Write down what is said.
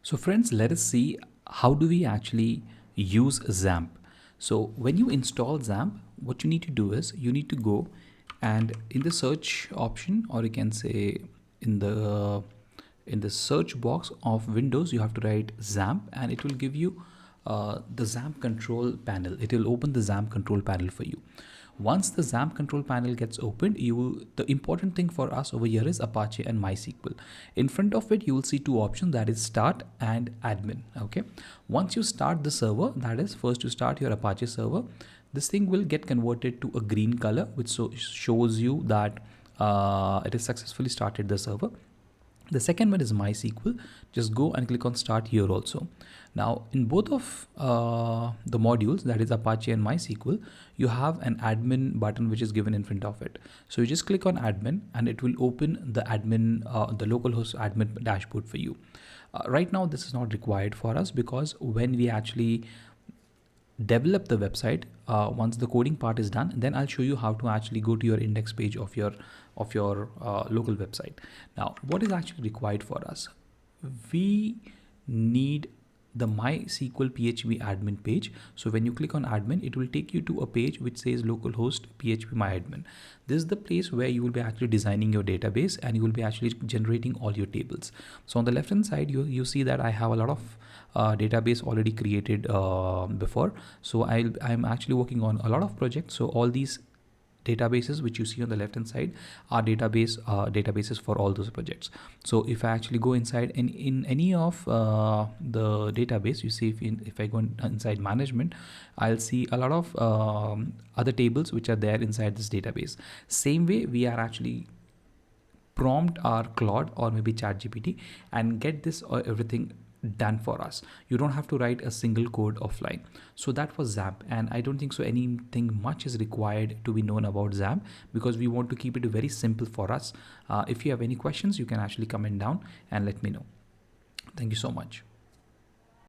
So friends, let us see how do we actually use XAMPP. So when you install XAMPP, what you need to do is you need to go and in the search option, or you can say in the search box of Windows, you have to write XAMPP and it will give you the XAMPP control panel. It will open the XAMPP control panel for you. Once the XAMPP control panel gets opened, the important thing for us over here is Apache and MySQL. In front of it, you will see two options, that is start and admin. Okay. Once you start the server, that is first you start your Apache server, this thing will get converted to a green color, which shows you that it has successfully started the server. The second one is MySQL. Just go and click on start here also. Now in both of the modules, that is Apache and MySQL, you have an admin button which is given in front of it. So you just click on admin and it will open the admin, the localhost admin dashboard for you. Right now this is not required for us because when we actually develop the website, once the coding part is done, then I'll show you how to actually go to your index page of your local website. Now what is actually required for us? We need the MySQL phpMyAdmin page. So when you click on admin, it will take you to a page which says localhost phpMyAdmin. This is the place where you will be actually designing your database and you will be actually generating all your tables. So on the left hand side, you see that I have a lot of database already created before. So I'm actually working on a lot of projects. So all these databases which you see on the left hand side are databases for all those projects. So if I actually go inside in any of the database, you see if I go inside management, I'll see a lot of other tables which are there inside this database. Same way we are actually prompt our Claude or maybe ChatGPT and get this everything done for us. You don't have to write a single code offline. So that was XAMPP, and I don't think so anything much is required to be known about XAMPP because we want to keep it very simple for us. If you have any questions, you can actually comment down and let me know. Thank you so much.